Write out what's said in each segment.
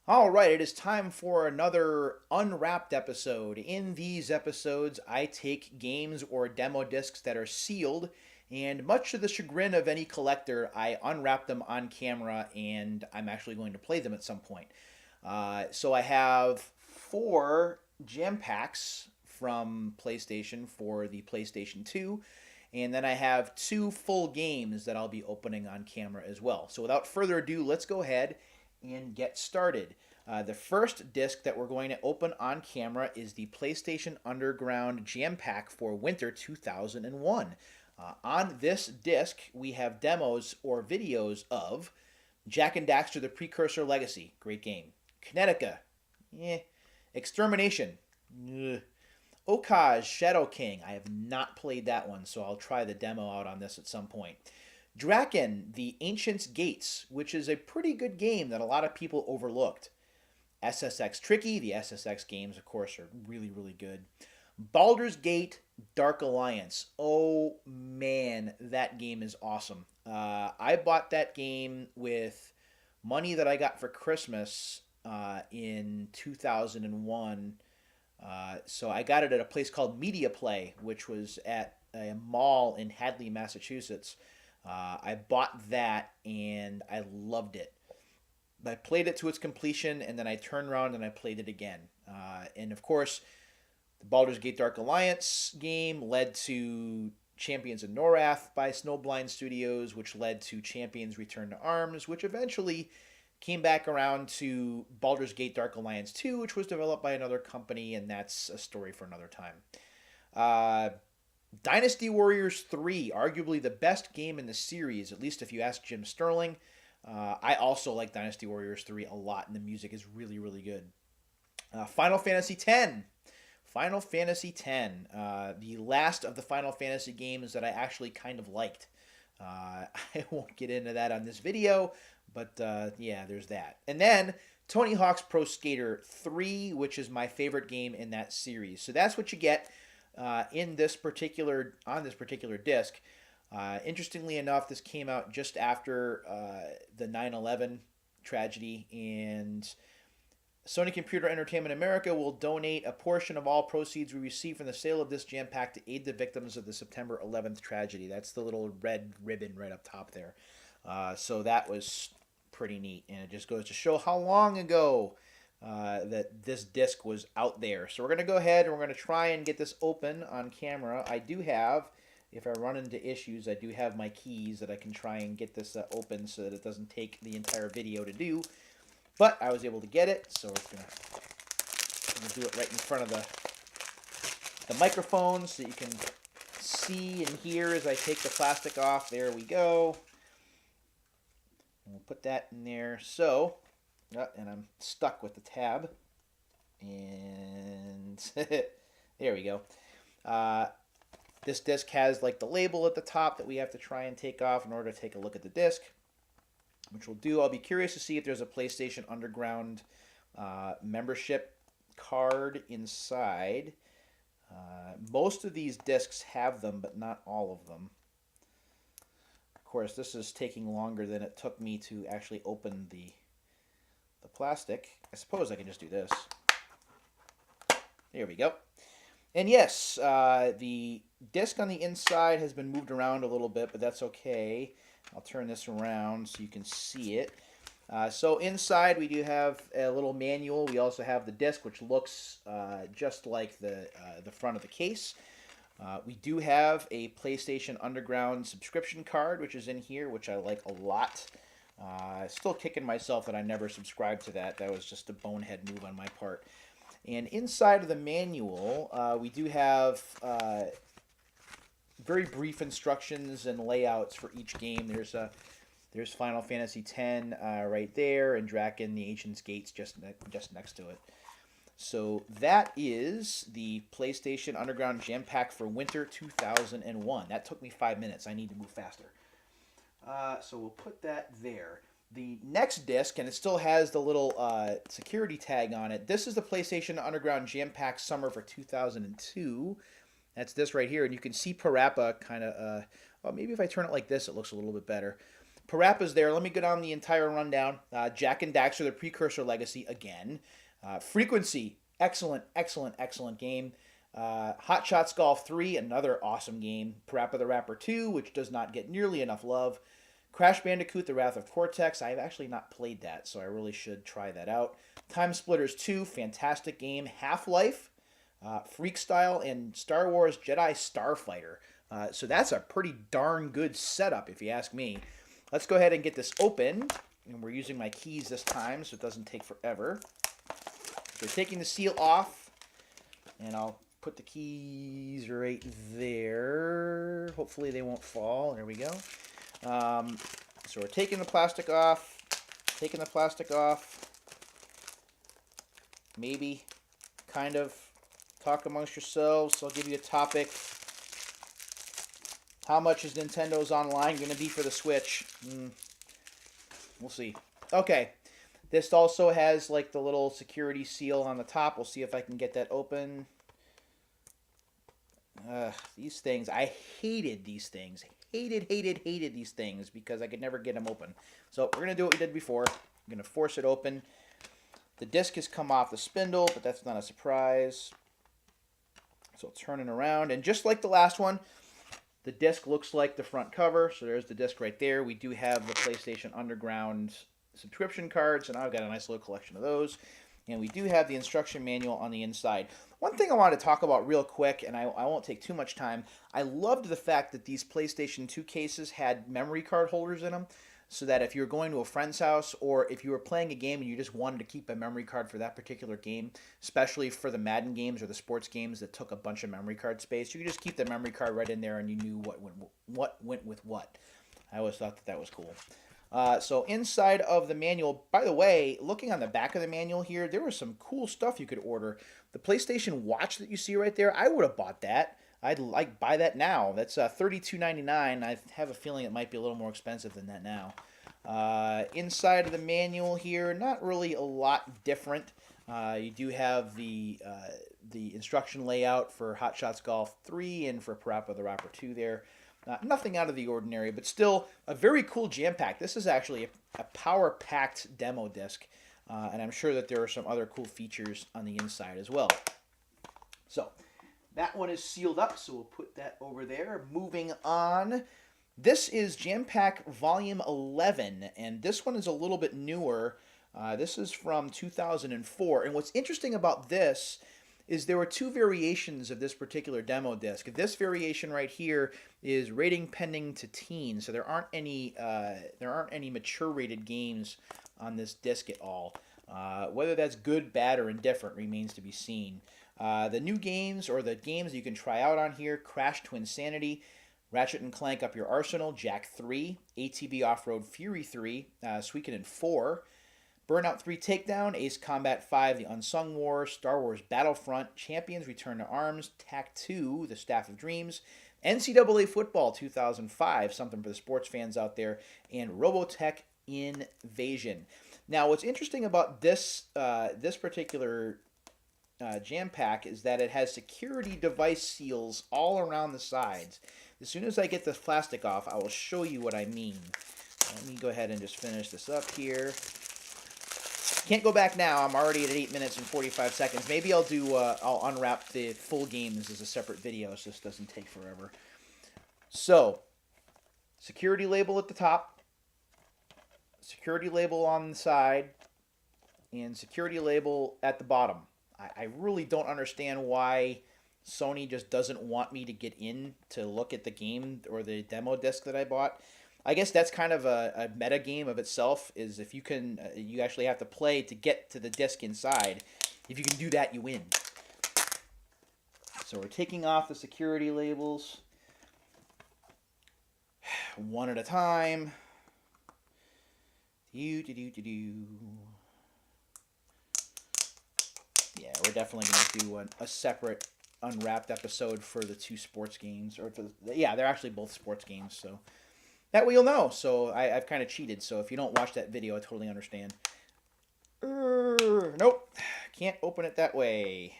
All right, it is time for another unwrapped episode. In these episodes, I take games or demo discs that are sealed, and much to the chagrin of any collector, I unwrap them on camera and I'm actually going to play them at some point. So I have four jam packs from PlayStation for the PlayStation 2, and then I have two full games that I'll be opening on camera as well. So without further ado, let's go ahead and get started. The first disc that we're going to open on camera is the PlayStation Underground Jam Pack for Winter 2001. On this disc, we have demos or videos of Jak and Daxter: The Precursor Legacy, great game. Kinetica, eh. Extermination, eh. Okaj Shadow King, I have not played that one, so I'll try the demo out on this at some point. Draken, The Ancient's Gates, which is a pretty good game that a lot of people overlooked. SSX Tricky, the SSX games, of course, are really, really good. Baldur's Gate Dark Alliance. Oh man, that game is awesome. I bought that game with money that I got for Christmas in 2001. So I got it at a place called Media Play, which was at a mall in Hadley, Massachusetts. I bought that and I loved it. I played it to its completion, and then I turned around and I played it again. And of course, the Baldur's Gate Dark Alliance game led to Champions of Norath by Snowblind Studios, which led to Champions Return to Arms, which eventually came back around to Baldur's Gate Dark Alliance 2, which was developed by another company, and that's a story for another time. Uh, Dynasty Warriors 3, arguably the best game in the series, at least if you ask Jim Sterling. I also like Dynasty Warriors 3 a lot, and the music is really, really good. Final Fantasy X. Final Fantasy X, the last of the Final Fantasy games that I actually kind of liked. I won't get into that on this video, but yeah, there's that. And then Tony Hawk's Pro Skater 3, which is my favorite game in that series. So that's what you get in this particular on this particular disc. Interestingly enough, this came out just after the 9/11 tragedy, and Sony Computer Entertainment America will donate a portion of all proceeds we receive from the sale of this jam pack to aid the victims of the September 11th tragedy. That's the little red ribbon right up top there. So that was pretty neat, and it just goes to show how long ago that this disc was out there. So we're going to go ahead and we're going to try and get this open on camera. I do have, if I run into issues, I do have my keys that I can try and get this open so that it doesn't take the entire video to do. But I was able to get it, so we're going to do it right in front of the microphone so you can see and hear as I take the plastic off. There we go. We'll put that in there. So, and I'm stuck with the tab. And there we go. This disc has like the label at the top that we have to try and take off in order to take a look at the disc, which we'll do. I'll be curious to see if there's a PlayStation Underground membership card inside. Most of these discs have them, but not all of them. Of course, this is taking longer than it took me to actually open the plastic. I suppose I can just do this. There we go. And yes, the disc on the inside has been moved around a little bit, but that's okay. I'll turn this around so you can see it. So inside we do have a little manual. We also have the disc, which looks just like the front of the case. We do have a PlayStation Underground subscription card, which is in here, which I like a lot. Still kicking myself that I never subscribed to that. That was just a bonehead move on my part. And inside of the manual, we do have very brief instructions and layouts for each game. There's Final Fantasy X right there, and Draken: The Ancient's Gates just next to it. So that is the PlayStation Underground Jam Pack for Winter 2001. That took me 5 minutes. I need to move faster. So we'll put that there. The next disc, and it still has the little security tag on it. This is the PlayStation Underground Jam Pack Summer for 2002. That's this right here, and you can see Parappa kind of. Well, maybe if I turn it like this, it looks a little bit better. Parappa's there. Let me go down the entire rundown. Jack and Daxter, the Precursor Legacy again. Frequency, excellent, excellent, excellent game. Hot Shots Golf 3, another awesome game. Parappa the Rapper 2, which does not get nearly enough love. Crash Bandicoot, The Wrath of Cortex. I've actually not played that, so I really should try that out. Time Splitters 2, fantastic game. Half-Life, Freakstyle, and Star Wars Jedi Starfighter. So that's a pretty darn good setup, if you ask me. Let's go ahead and get this open. And we're using my keys this time, so it doesn't take forever. So taking the seal off, and I'll put the keys right there. Hopefully they won't fall. There we go. So we're taking the plastic off, maybe, kind of, talk amongst yourselves. So I'll give you a topic. How much is Nintendo's Online going to be for the Switch? We'll see. Okay. This also has like the little security seal on the top. We'll see if I can get that open. These things, I hated these things. Hated these things because I could never get them open. So we're going to do what we did before. I'm going to force it open. The disc has come off the spindle, but that's not a surprise. So I'll turn it around. And just like the last one, the disc looks like the front cover. So there's the disc right there. We do have the PlayStation Underground subscription cards, and I've got a nice little collection of those. And we do have the instruction manual on the inside. One thing I want to talk about real quick, and I won't take too much time, I loved the fact that these PlayStation 2 cases had memory card holders in them, so that if you were going to a friend's house or if you were playing a game and you just wanted to keep a memory card for that particular game, especially for the Madden games or the sports games that took a bunch of memory card space, you could just keep the memory card right in there and you knew what went with what. I always thought that was cool. So inside of the manual, by the way, looking on the back of the manual here, there was some cool stuff you could order. The PlayStation Watch that you see right there, I would have bought that. I'd like buy that now. That's $32.99. I have a feeling it might be a little more expensive than that now. Inside of the manual here, not really a lot different. You do have the instruction layout for Hot Shots Golf 3 and for Parappa the Rapper 2 there. Nothing out of the ordinary, but still a very cool jam pack. This is actually a power-packed demo disc, and I'm sure that there are some other cool features on the inside as well. So that one is sealed up, so we'll put that over there. Moving on, this is Jam Pack Volume 11, and this one is a little bit newer. This is from 2004, and what's interesting about this is there were two variations of this particular demo disc. This variation right here is rating pending to teen, so there aren't any mature rated games on this disc at all. Whether that's good, bad, or indifferent remains to be seen. The new games, or the games you can try out on here: Crash Twinsanity, Ratchet and Clank Up Your Arsenal, Jack 3, ATV Off-Road Fury 3, Suikoden 4, Burnout 3 Takedown, Ace Combat 5, The Unsung War, Star Wars Battlefront, Champions Return to Arms, TAC 2, The Staff of Dreams, NCAA Football 2005, something for the sports fans out there, and Robotech Invasion. Now, what's interesting about this particular jam pack is that it has security device seals all around the sides. As soon as I get the plastic off, I will show you what I mean. Let me go ahead and just finish this up here. Can't go back now. I'm already at 8 minutes and 45 seconds. Maybe I'll unwrap the full games as a separate video so this doesn't take forever. So, security label at the top, security label on the side, and security label at the bottom. I really don't understand why Sony just doesn't want me to get in to look at the game or the demo disc that I bought. I guess that's kind of a meta game of itself, is if you can, you actually have to play to get to the disc inside. If you can do that, you win. So we're taking off the security labels one at a time. Yeah, we're definitely going to do a separate unwrapped episode for the two sports games. Yeah, they're actually both sports games, so that way you'll know. So I've kind of cheated, so if you don't watch that video, I totally understand. Nope, can't open it that way.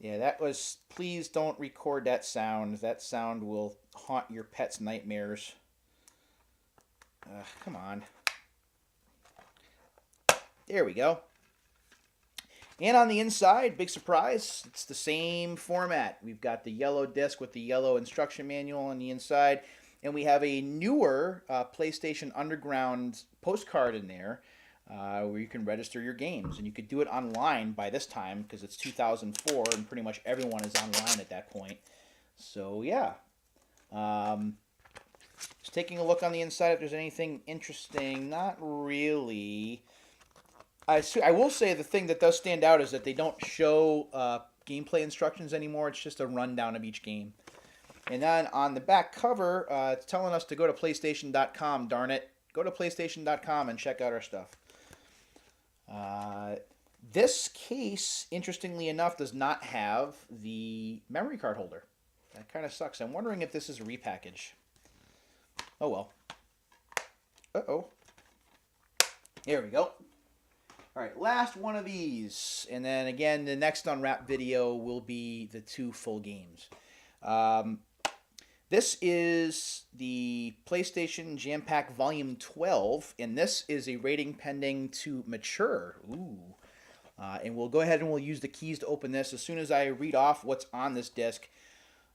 Yeah, that was. Please don't record that sound. That sound will haunt your pet's nightmares. Come on. There we go. And on the inside, big surprise, it's the same format. We've got the yellow disc with the yellow instruction manual on the inside, and we have a newer PlayStation Underground postcard in there where you can register your games. And you could do it online by this time because it's 2004 and pretty much everyone is online at that point. So, yeah. Just taking a look on the inside if there's anything interesting. Not really. I will say the thing that does stand out is that they don't show gameplay instructions anymore. It's just a rundown of each game. And then on the back cover, it's telling us to go to PlayStation.com, darn it. Go to PlayStation.com and check out our stuff. This case, interestingly enough, does not have the memory card holder. That kind of sucks. I'm wondering if this is a repackage. Oh well. Uh-oh. Here we go. All right, last one of these. And then again, the next unwrap video will be the 2 full games. This is the PlayStation JamPack Volume 12, and this is a rating pending to mature. Ooh. And we'll go ahead and we'll use the keys to open this as soon as I read off what's on this disc.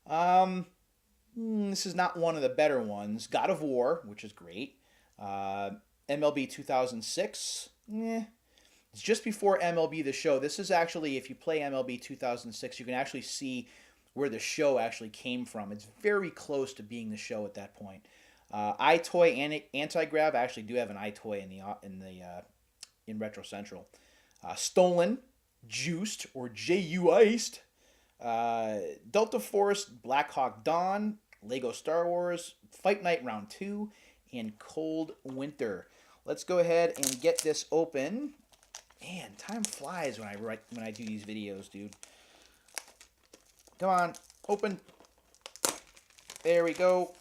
This is not one of the better ones. God of War, which is great. MLB 2006. It's just before MLB The Show. This is actually, if you play MLB 2006, you can actually see where the show actually came from. It's very close to being the show at that point. iToy and Anti-Grav. I actually do have an iToy in Retro Central. Stolen, Juiced, or J.U. Iced, Delta Force, Black Hawk Dawn, Lego Star Wars, Fight Night Round 2, and Cold Winter. Let's go ahead and get this open. Man, time flies when I do these videos, dude. Come on, open. There we go.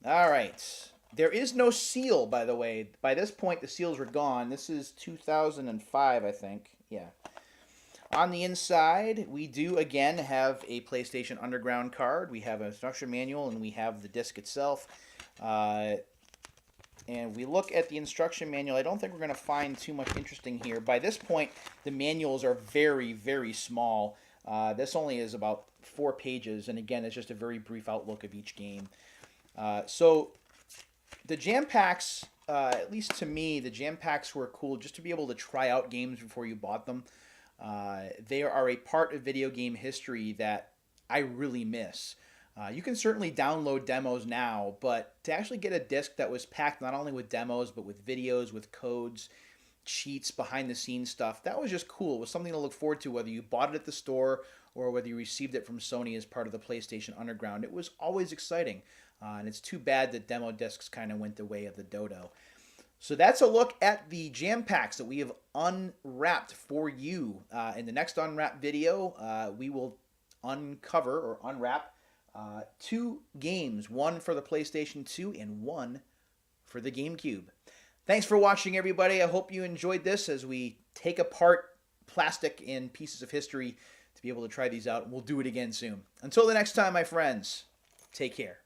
All right. There is no seal, by the way. By this point, the seals were gone. This is 2005, I think. Yeah. On the inside, we do, again, have a PlayStation Underground card. We have an instruction manual, and we have the disc itself. And we look at the instruction manual. I don't think we're going to find too much interesting here. By this point, the manuals are very, very small. This only is about 4 pages. And again, it's just a very brief outlook of each game. So the JamPacks, at least to me, the JamPacks were cool just to be able to try out games before you bought them. They are a part of video game history that I really miss. You can certainly download demos now, but to actually get a disc that was packed not only with demos, but with videos, with codes, cheats, behind-the-scenes stuff, that was just cool. It was something to look forward to, whether you bought it at the store or whether you received it from Sony as part of the PlayStation Underground. It was always exciting, and it's too bad that demo discs kind of went the way of the dodo. So that's a look at the JamPacks that we have unwrapped for you. In the next unwrap video, we will uncover or unwrap 2 games, one for the PlayStation 2 and one for the GameCube. Thanks for watching, everybody. I hope you enjoyed this as we take apart plastic and pieces of history to be able to try these out. We'll do it again soon. Until the next time, my friends, take care.